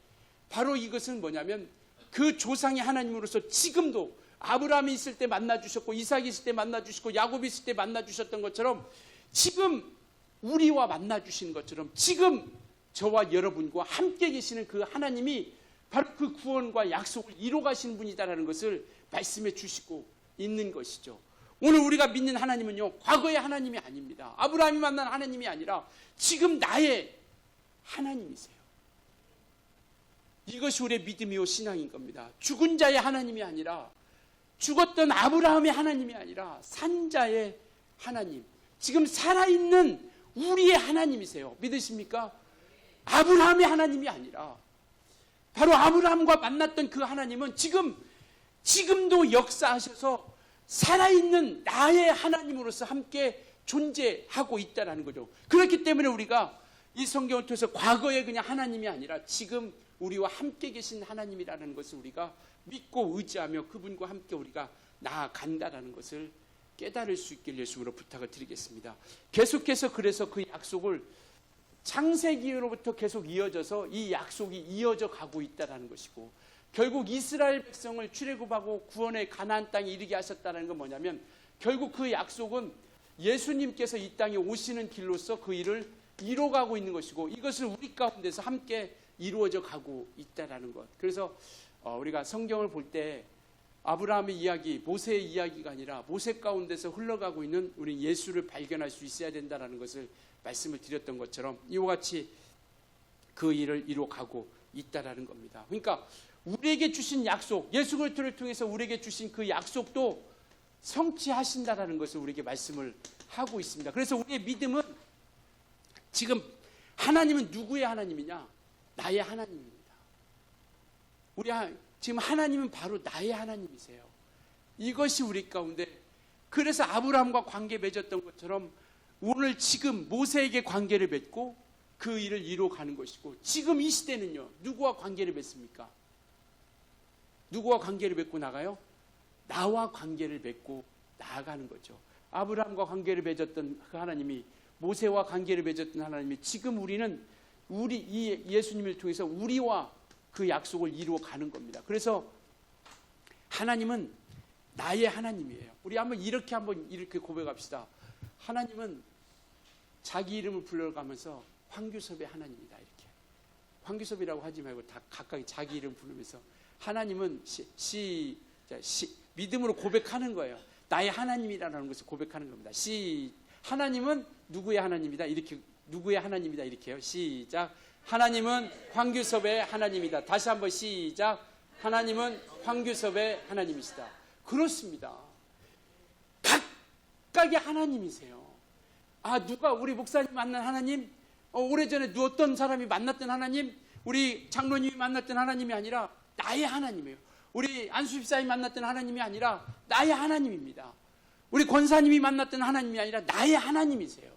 바로 이것은 뭐냐면 그 조상의 하나님으로서 지금도 아브라함이 있을 때 만나주셨고 이삭이 있을 때 만나주시고 야곱이 있을 때 만나주셨던 것처럼 지금 우리와 만나주시는 것처럼 지금 저와 여러분과 함께 계시는 그 하나님이 바로 그 구원과 약속을 이루어가시는 분이다라는 것을 말씀해 주시고 있는 것이죠. 오늘 우리가 믿는 하나님은요, 과거의 하나님이 아닙니다. 아브라함이 만난 하나님이 아니라 지금 나의 하나님이세요. 이것이 우리의 믿음이요 신앙인 겁니다. 죽은 자의 하나님이 아니라, 죽었던 아브라함의 하나님이 아니라 산자의 하나님, 지금 살아있는 우리의 하나님이세요. 믿으십니까? 아브라함의 하나님이 아니라 바로 아브라함과 만났던 그 하나님은 지금도 역사하셔서 살아있는 나의 하나님으로서 함께 존재하고 있다는 거죠. 그렇기 때문에 우리가 이 성경을 통해서 과거의 그냥 하나님이 아니라 지금 우리와 함께 계신 하나님이라는 것을 우리가 믿고 의지하며 그분과 함께 우리가 나아간다라는 것을 깨달을 수 있길 예수님으로 부탁을 드리겠습니다. 계속해서 그래서 그 약속을 창세기로부터 계속 이어져서 이 약속이 이어져 가고 있다는 것이고, 결국 이스라엘 백성을 출애굽하고 구원의 가나안 땅에 이르게 하셨다는 건 뭐냐면, 결국 그 약속은 예수님께서 이 땅에 오시는 길로서 그 일을 이뤄가고 있는 것이고, 이것을 우리 가운데서 함께 이루어져 가고 있다는 것. 그래서 우리가 성경을 볼 때 아브라함의 이야기, 모세의 이야기가 아니라 모세 가운데서 흘러가고 있는 우리 예수를 발견할 수 있어야 된다는 것을 말씀을 드렸던 것처럼 이와 같이 그 일을 이뤄가고 있다는 겁니다. 그러니까 우리에게 주신 약속, 예수 그리스도를 통해서 우리에게 주신 그 약속도 성취하신다라는 것을 우리에게 말씀을 하고 있습니다. 그래서 우리의 믿음은 지금 하나님은 누구의 하나님이냐? 나의 하나님입니다. 지금 하나님은 바로 나의 하나님이세요. 이것이 우리 가운데, 그래서 아브라함과 관계 맺었던 것처럼 오늘 지금 모세에게 관계를 맺고 그 일을 이루어가는 것이고, 지금 이 시대는요, 누구와 관계를 맺습니까? 누구와 관계를 맺고 나가요? 나와 관계를 맺고 나아가는 거죠. 아브라함과 관계를 맺었던 그 하나님이, 모세와 관계를 맺었던 하나님이, 지금 우리는 이 예수님을 통해서 우리와 그 약속을 이루어 가는 겁니다. 그래서 하나님은 나의 하나님이에요. 우리 한번 이렇게 고백합시다. 하나님은 자기 이름을 불러가면서 황규섭의 하나님이다. 이렇게. 황규섭이라고 하지 말고 다 각각 자기 이름 부르면서 하나님은 믿음으로 고백하는 거예요. 나의 하나님이라는 것을 고백하는 겁니다. 하나님은 누구의 하나님이다. 이렇게, 누구의 하나님이다. 이렇게요. 시작. 하나님은 황규섭의 하나님이다. 다시 한번 시작. 하나님은 황규섭의 하나님이시다. 그렇습니다. 각각의 하나님이세요. 누가 우리 목사님 만난 하나님, 오래전에 어떤 사람이 만났던 하나님, 우리 장로님이 만났던 하나님이 아니라 나의 하나님이에요. 우리 안수집사님이 만났던 하나님이 아니라 나의 하나님입니다. 우리 권사님이 만났던 하나님이 아니라 나의 하나님이세요.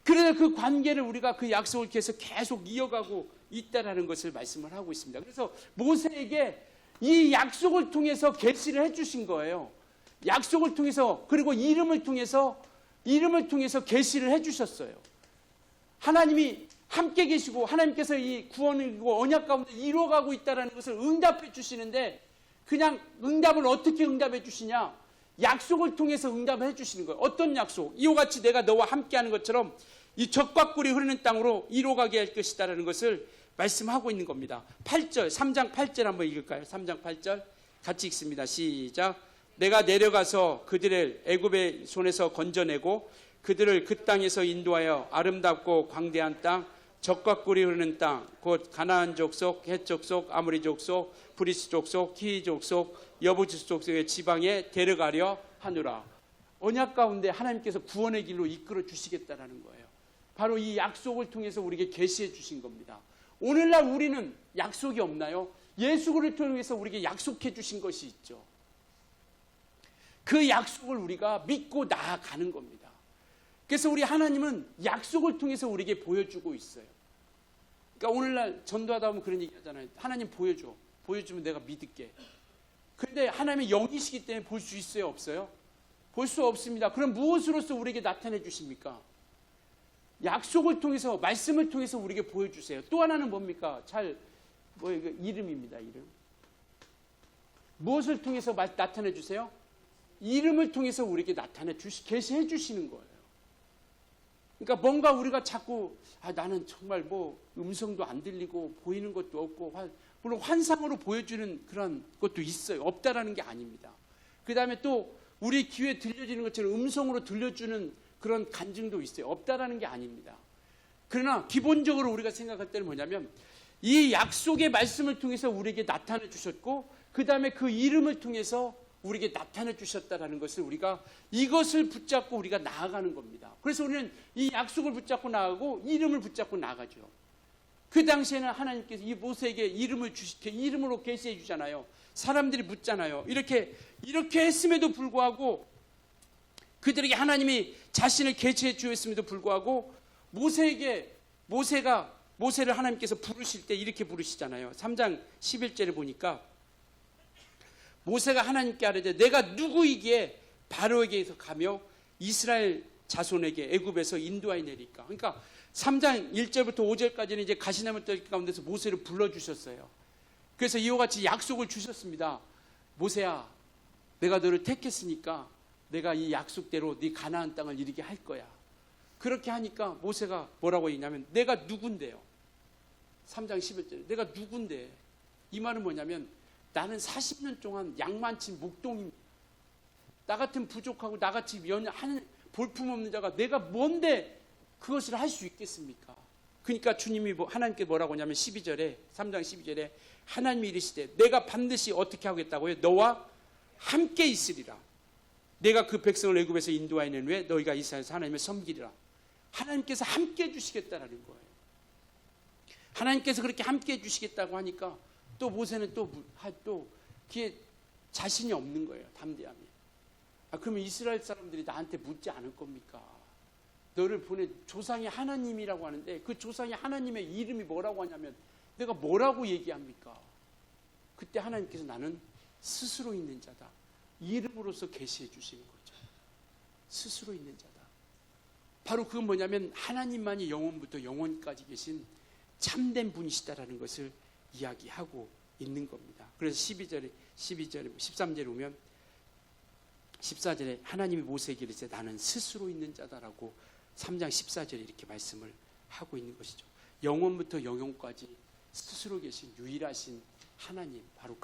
그래서 그 관계를 우리가 그 약속을 계속 이어가고 있다는 것을 말씀을 하고 있습니다. 그래서 모세에게 이 약속을 통해서 계시를 해주신 거예요. 약속을 통해서, 그리고 이름을 통해서 계시를 해주셨어요. 하나님이 함께 계시고 하나님께서 이 구원을 이루고 언약 가운데 이루어가고 있다는 것을 응답해 주시는데, 그냥 응답을 어떻게 응답해 주시냐? 약속을 통해서 응답을 해 주시는 거예요. 어떤 약속? 이와 같이 내가 너와 함께하는 것처럼 이 젖과 꿀이 흐르는 땅으로 이루어가게 할 것이다라는 것을 말씀하고 있는 겁니다. 8절, 3장 8절 한번 읽을까요? 3장 8절 같이 읽습니다. 시작. 내가 내려가서 그들을 애굽의 손에서 건져내고 그들을 그 땅에서 인도하여 아름답고 광대한 땅, 젖과 꿀이 흐르는 땅, 곧 가나안 족속, 헷 족속, 아모리 족속, 브리스 족속, 히위 족속, 여부스 족속의 지방에 데려가려 하노라. 언약 가운데 하나님께서 구원의 길로 이끌어 주시겠다라는 거예요. 바로 이 약속을 통해서 우리에게 계시해 주신 겁니다. 오늘날 우리는 약속이 없나요? 예수 그리스도를 통해서 우리에게 약속해 주신 것이 있죠. 그 약속을 우리가 믿고 나아가는 겁니다. 그래서 우리 하나님은 약속을 통해서 우리에게 보여주고 있어요. 그러니까 오늘날 전도하다 보면 그런 얘기 하잖아요. 하나님 보여줘. 보여주면 내가 믿을게. 그런데 하나님의 영이시기 때문에 볼 수 있어요? 없어요? 볼 수 없습니다. 그럼 무엇으로서 우리에게 나타내 주십니까? 약속을 통해서, 말씀을 통해서 우리에게 보여주세요. 또 하나는 뭡니까? 이름입니다. 이름. 무엇을 통해서 나타내 주세요? 이름을 통해서 우리에게 계시해 주시는 거예요. 그러니까 뭔가 우리가 자꾸 나는 정말 음성도 안 들리고 보이는 것도 없고, 물론 환상으로 보여주는 그런 것도 있어요. 없다라는 게 아닙니다. 그 다음에 또 우리 귀에 들려지는 것처럼 음성으로 들려주는 그런 간증도 있어요. 없다라는 게 아닙니다. 그러나 기본적으로 우리가 생각할 때는 뭐냐면 이 약속의 말씀을 통해서 우리에게 나타내 주셨고 그 다음에 그 이름을 통해서 우리에게 나타내 주셨다라는 것을 우리가 이것을 붙잡고 우리가 나아가는 겁니다. 그래서 우리는 이 약속을 붙잡고 나아가고 이름을 붙잡고 나아가죠. 그 당시에는 하나님께서 이 모세에게 이름으로 계시해 주잖아요. 사람들이 묻잖아요. 이렇게 했음에도 불구하고 그들에게 하나님이 자신을 계시해 주었음에도 불구하고 모세를 하나님께서 부르실 때 이렇게 부르시잖아요. 3장 11절에 보니까 모세가 하나님께 아뢰되 내가 누구이기에 바로에게서 가며 이스라엘 자손에게 애굽에서 인도하여 내리까. 그러니까 3장 1절부터 5절까지는 이제 가시나무 뜰 가운데서 모세를 불러주셨어요. 그래서 이와 같이 약속을 주셨습니다. 모세야, 내가 너를 택했으니까 내가 이 약속대로 네 가나안 땅을 이루게 할 거야. 그렇게 하니까 모세가 뭐라고 했냐면 내가 누군데요. 3장 11절에 내가 누군데. 이 말은 뭐냐면 나는 40년 동안 양만친 목동입니다. 나 같은 부족하고 나같이 볼품없는 자가 내가 뭔데 그것을 할 수 있겠습니까? 그러니까 주님이 하나님께 뭐라고 하냐면 12절에 3장 12절에 하나님이 이르시되 내가 반드시 어떻게 하겠다고요? 너와 함께 있으리라. 내가 그 백성을 애굽에서 인도하여 낸 후에 너희가 이스라엘에서 하나님을 섬기리라. 하나님께서 함께 해주시겠다라는 거예요. 하나님께서 그렇게 함께 해주시겠다고 하니까 또 모세는 또 그게 자신이 없는 거예요. 담대함이. 그러면 이스라엘 사람들이 나한테 묻지 않을 겁니까? 너를 보낸 조상이 하나님이라고 하는데 그 조상이 하나님의 이름이 뭐라고 하냐면 내가 뭐라고 얘기합니까? 그때 하나님께서 나는 스스로 있는 자다. 이름으로서 계시해 주시는 거죠. 스스로 있는 자다. 바로 그건 뭐냐면 하나님만이 영원부터 영원까지 계신 참된 분이시다라는 것을 이야기하고 있는 겁니다. 그래서 13절에 보면 14절에 하나님이 모세에게 이르시되 나는 스스로 있는 자다라고 3장 14절에 이렇게 말씀을 하고 있는 것이죠. 영원부터 영원까지 스스로 계신 유일하신 하나님, 바로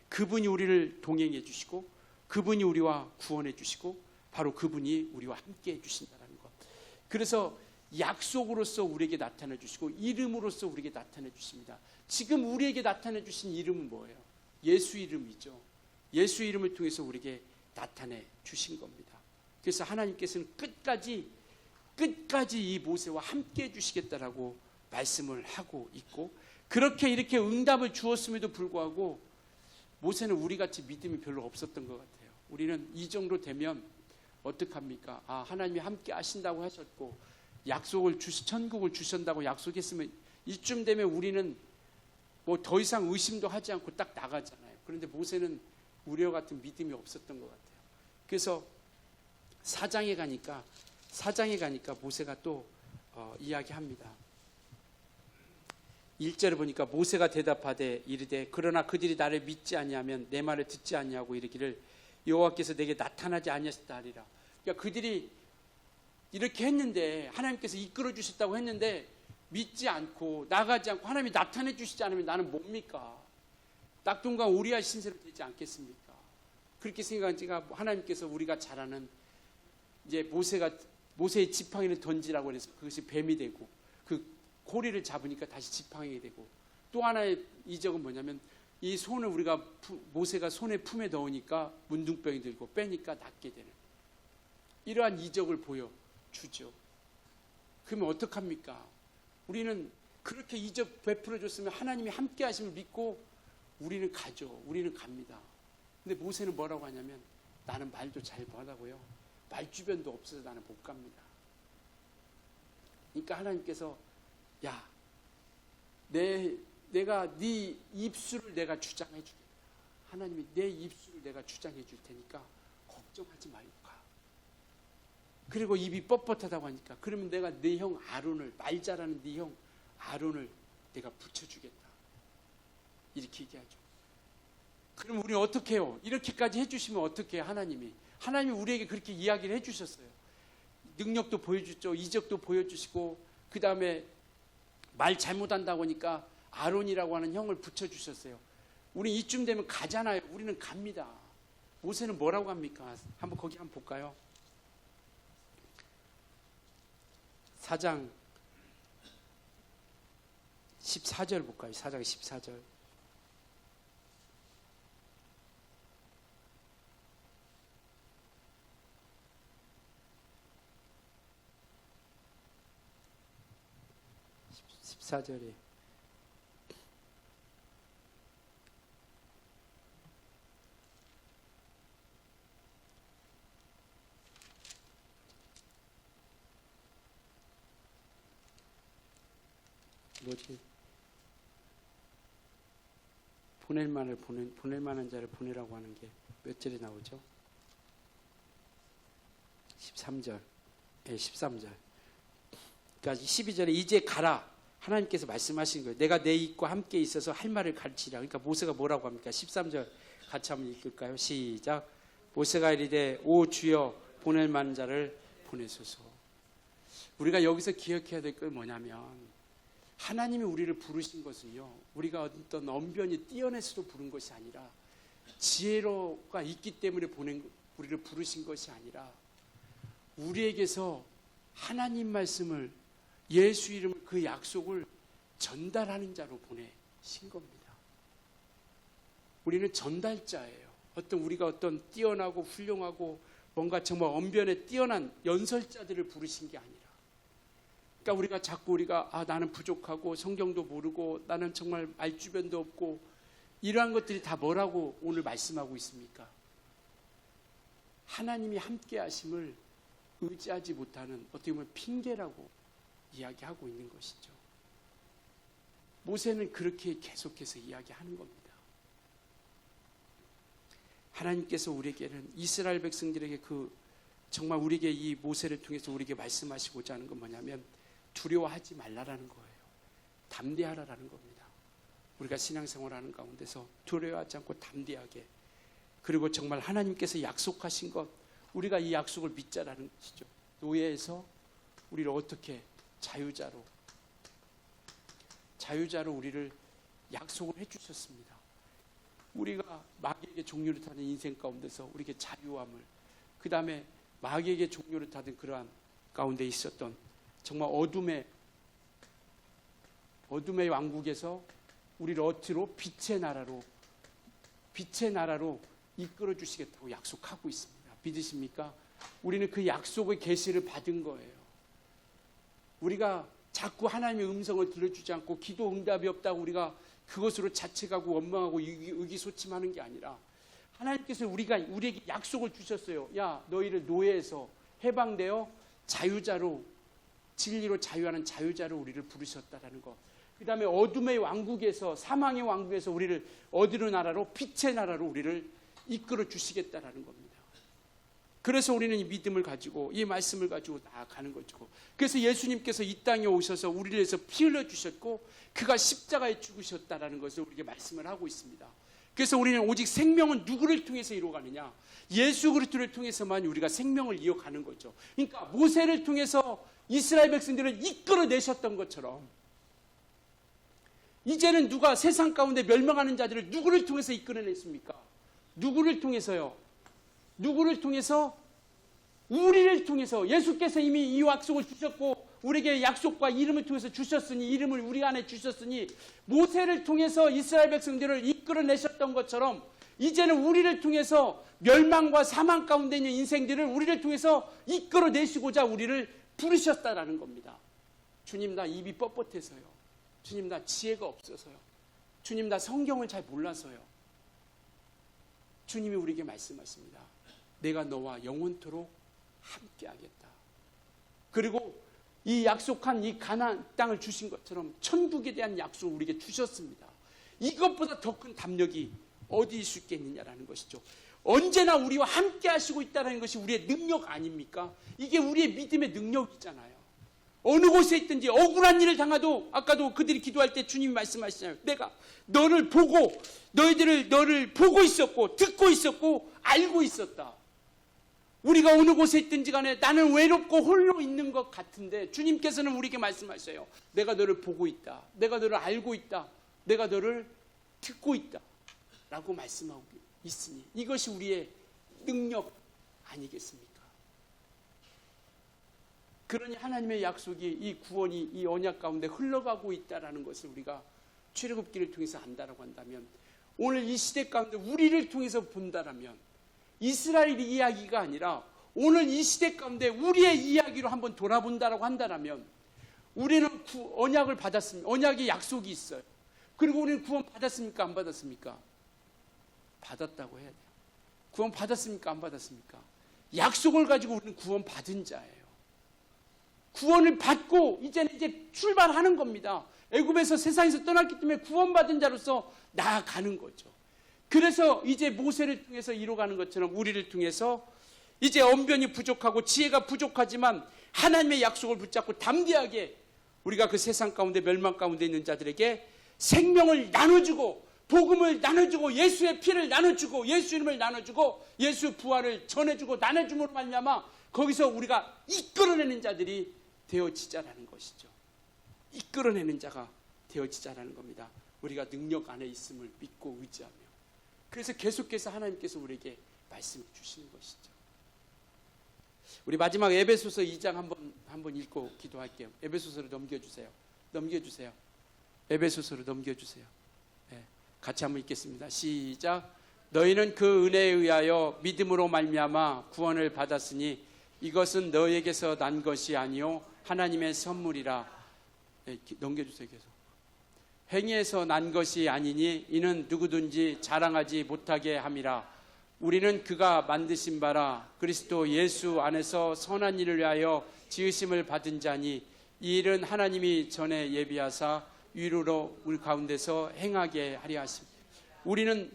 그분이 우리를 동행해 주시고 그분이 우리와 구원해 주시고 바로 그분이 우리와 함께 해 주신다는 것. 그래서 약속으로서 우리에게 나타내 주시고 이름으로서 우리에게 나타내 주십니다. 지금 우리에게 나타내 주신 이름은 뭐예요? 예수 이름이죠. 예수 이름을 통해서 우리에게 나타내 주신 겁니다. 그래서 하나님께서는 끝까지 이 모세와 함께 해주시겠다라고 말씀을 하고 있고 그렇게 이렇게 응답을 주었음에도 불구하고 모세는 우리같이 믿음이 별로 없었던 것 같아요. 우리는 이 정도 되면 어떡합니까? 하나님이 함께 하신다고 하셨고 천국을 주신다고 약속했으면 이쯤 되면 우리는 뭐 더 이상 의심도 하지 않고 딱 나가잖아요. 그런데 모세는 우리와 같은 믿음이 없었던 것 같아요. 그래서 사장에 가니까 모세가 또 이야기합니다. 1절을 보니까 모세가 대답하되 이르되 그러나 그들이 나를 믿지 아니하면 내 말을 듣지 아니하고 이르기를 여호와께서 내게 나타나지 아니하셨다 하리라. 그러니까 그들이 이렇게 했는데 하나님께서 이끌어 주셨다고 했는데 믿지 않고 나가지 않고 하나님이 나타내 주시지 않으면 나는 뭡니까? 낙동강 오리아 신세로 되지 않겠습니까? 그렇게 생각하니까 하나님께서 우리가 잘 아는 이제 모세의 지팡이를 던지라고 해서 그것이 뱀이 되고 그 고리를 잡으니까 다시 지팡이가 되고 또 하나의 이적은 뭐냐면 이 손을 모세가 손에 품에 넣으니까 문둥병이 들고 빼니까 낫게 되는 이러한 이적을 보여주죠. 그러면 어떡합니까? 우리는 그렇게 이적 베풀어 줬으면 하나님이 함께 하심을 믿고 우리는 가죠. 우리는 갑니다. 근데 모세는 뭐라고 하냐면 나는 말도 잘 못하고요. 말주변도 없어서 나는 못 갑니다. 그러니까 하나님께서 내가 네 입술을 내가 주장해 주겠다. 하나님이 내 입술을 내가 주장해 줄 테니까 걱정하지 말고 가. 그리고 입이 뻣뻣하다고 하니까 그러면 내가 네 형 아론을 말 잘하는 네 형 아론을 내가 붙여주겠다. 이렇게 얘기하죠. 그럼 우리 어떻게 해요? 이렇게까지 해주시면 어떻게 해요? 하나님이 우리에게 그렇게 이야기를 해주셨어요. 능력도 보여주죠. 이적도 보여주시고 그 다음에 말 잘못한다고 하니까 아론이라고 하는 형을 붙여주셨어요. 우리 이쯤 되면 가잖아요. 우리는 갑니다. 모세는 뭐라고 합니까? 한번 거기 한번 볼까요? 4장 14절 볼까요? 4장 14절. (14절에) 뭐지? 보낼 만한 자를 보내라고 하는 게 몇 절에 나오죠? 13절. 네, 13절. 그러니까 12절에 이제 가라. 하나님께서 말씀하신 거예요. 내가 내 입과 함께 있어서 할 말을 가르치라. 그러니까 모세가 뭐라고 합니까? 13절 같이 한번 읽을까요? 시작. 모세가 이르되 오 주여 보낼 만한 자를 보내소서. 우리가 여기서 기억해야 될 건 뭐냐면 하나님이 우리를 부르신 것은요, 우리가 어떤 언변이 뛰어내서도 부른 것이 아니라 지혜로가 있기 때문에 우리를 부르신 것이 아니라 우리에게서 하나님 말씀을, 예수 이름을, 그 약속을 전달하는 자로 보내신 겁니다. 우리는 전달자예요. 우리가 어떤 뛰어나고 훌륭하고 뭔가 정말 언변에 뛰어난 연설자들을 부르신 게 아니라, 그러니까 우리가 자꾸 나는 부족하고 성경도 모르고 나는 정말 말주변도 없고 이러한 것들이 다 뭐라고 오늘 말씀하고 있습니까? 하나님이 함께 하심을 의지하지 못하는 어떻게 보면 핑계라고 이야기하고 있는 것이죠. 모세는 그렇게 계속해서 이야기하는 겁니다. 하나님께서 우리에게는 이스라엘 백성들에게 정말 우리에게 이 모세를 통해서 우리에게 말씀하시고자 하는 건 뭐냐면 두려워하지 말라라는 거예요. 담대하라라는 겁니다. 우리가 신앙생활하는 가운데서 두려워하지 않고 담대하게, 그리고 정말 하나님께서 약속하신 것, 우리가 이 약속을 믿자라는 것이죠. 노예에서 우리를 어떻게 자유자로 우리를 약속을 해주셨습니다. 우리가 마귀에게 종료를 타는 인생 가운데서 우리에게 자유함을, 그 다음에 마귀에게 종료를 타던 그러한 가운데 있었던 정말 어둠의 왕국에서 우리를 어디로? 빛의 나라로 이끌어 주시겠다고 약속하고 있습니다. 믿으십니까? 우리는 그 약속의 계시를 받은 거예요. 우리가 자꾸 하나님의 음성을 들려주지 않고 기도 응답이 없다고 우리가 그것으로 자책하고 원망하고 의기소침하는 게 아니라, 하나님께서 우리에게 약속을 주셨어요. 야, 너희를 노예에서 해방되어 자유자로, 진리로 자유하는 자유자로 우리를 부르셨다라는 것. 그 다음에 어둠의 왕국에서, 사망의 왕국에서 우리를 어디로? 나라로? 빛의 나라로 우리를 이끌어 주시겠다라는 겁니다. 그래서 우리는 이 믿음을 가지고, 이 말씀을 가지고 나아가는 거죠. 그래서 예수님께서 이 땅에 오셔서 우리를 위해서 피 흘려 주셨고 그가 십자가에 죽으셨다라는 것을 우리에게 말씀을 하고 있습니다. 그래서 우리는 오직 생명은 누구를 통해서 이루어가느냐? 예수 그리스도를 통해서만 우리가 생명을 이어가는 거죠. 그러니까 모세를 통해서 이스라엘 백성들을 이끌어내셨던 것처럼 이제는 누가 세상 가운데 멸망하는 자들을 누구를 통해서 이끌어냈습니까? 누구를 통해서요? 누구를 통해서? 우리를 통해서. 예수께서 이미 이 약속을 주셨고 우리에게 약속과 이름을 통해서 주셨으니, 이름을 우리 안에 주셨으니, 모세를 통해서 이스라엘 백성들을 이끌어내셨던 것처럼 이제는 우리를 통해서 멸망과 사망 가운데 있는 인생들을 우리를 통해서 이끌어내시고자 우리를 부르셨다라는 겁니다. 주님, 나 입이 뻣뻣해서요. 주님, 나 지혜가 없어서요. 주님, 나 성경을 잘 몰라서요. 주님이 우리에게 말씀하십니다. 내가 너와 영원토록 함께하겠다. 그리고 이 약속한 이 가나안 땅을 주신 것처럼 천국에 대한 약속을 우리에게 주셨습니다. 이것보다 더 큰 담력이 어디 있을 수 있겠느냐라는 것이죠. 언제나 우리와 함께 하시고 있다는 것이 우리의 능력 아닙니까? 이게 우리의 믿음의 능력이잖아요. 어느 곳에 있든지 억울한 일을 당해도, 아까도 그들이 기도할 때 주님이 말씀하시잖아요. 내가 너를 보고, 너를 보고 있었고 듣고 있었고 알고 있었다. 우리가 어느 곳에 있든지 간에 나는 외롭고 홀로 있는 것 같은데 주님께서는 우리에게 말씀하셔요. 내가 너를 보고 있다. 내가 너를 알고 있다. 내가 너를 듣고 있다. 라고 말씀하고 있으니 이것이 우리의 능력 아니겠습니까? 그러니 하나님의 약속이 이 구원이 이 언약 가운데 흘러가고 있다는 것을 우리가 출애굽기를 통해서 안다라고 한다면, 오늘 이 시대 가운데 우리를 통해서 본다라면, 이스라엘 이야기가 아니라 오늘 이 시대 가운데 우리의 이야기로 한번 돌아본다라고 한다라면, 우리는 언약을 받았습니다. 언약의 약속이 있어요. 그리고 우리는 구원 받았습니까? 안 받았습니까? 받았다고 해야 돼요. 구원 받았습니까? 안 받았습니까? 약속을 가지고 우리는 구원 받은 자예요. 구원을 받고 이제 출발하는 겁니다. 애굽에서 세상에서 떠났기 때문에 구원받은 자로서 나아가는 거죠. 그래서 이제 모세를 통해서 이루어가는 것처럼 우리를 통해서 이제 언변이 부족하고 지혜가 부족하지만 하나님의 약속을 붙잡고 담대하게 우리가 그 세상 가운데 멸망 가운데 있는 자들에게 생명을 나눠주고 복음을 나눠주고 예수의 피를 나눠주고 예수 이름을 나눠주고 예수 부활을 전해주고 나눠줌으로 말미암아 거기서 우리가 이끌어내는 자들이 되어지자라는 것이죠. 이끌어내는 자가 되어지자라는 겁니다. 우리가 능력 안에 있음을 믿고 의지하며, 그래서 계속해서 하나님께서 우리에게 말씀해 주시는 것이죠. 우리 마지막 에베소서 2장 한번 읽고 기도할게요. 에베소서로 넘겨주세요. 에베소서로 넘겨주세요. 네, 같이 한번 읽겠습니다. 시작. 너희는 그 은혜에 의하여 믿음으로 말미암아 구원을 받았으니 이것은 너희에게서 난 것이 아니요 하나님의 선물이라. 네, 넘겨주세요. 계속. 행위에서 난 것이 아니니 이는 누구든지 자랑하지 못하게 함이라. 우리는 그가 만드신 바라 그리스도 예수 안에서 선한 일을 위하여 지으심을 받은 자니 이 일은 하나님이 전에 예비하사 위로로 우리 가운데서 행하게 하려 하십니다. 우리는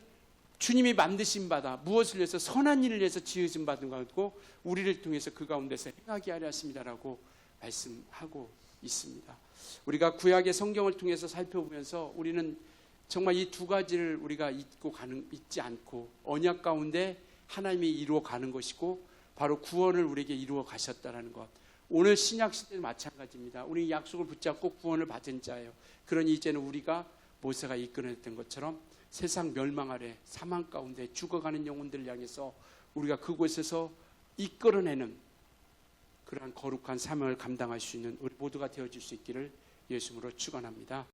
주님이 만드신 바다, 무엇을 위해서? 선한 일을 위해서 지으심 받은 것이고 우리를 통해서 그 가운데서 행하게 하려 하십니다라고 말씀하고 있습니다. 우리가 구약의 성경을 통해서 살펴보면서 우리는 정말 이 두 가지를 우리가 잊지 않고 언약 가운데 하나님이 이루어 가는 것이고 바로 구원을 우리에게 이루어 가셨다는 것. 오늘 신약 시대도 마찬가지입니다. 우리 약속을 붙잡고 구원을 받은 자예요. 그러니 이제는 우리가 모세가 이끌어냈던 것처럼 세상 멸망 아래 사망 가운데 죽어가는 영혼들을 향해서 우리가 그곳에서 이끌어내는 그러한 거룩한 사명을 감당할 수 있는 우리 모두가 되어질 수 있기를 예수님으로 축원합니다.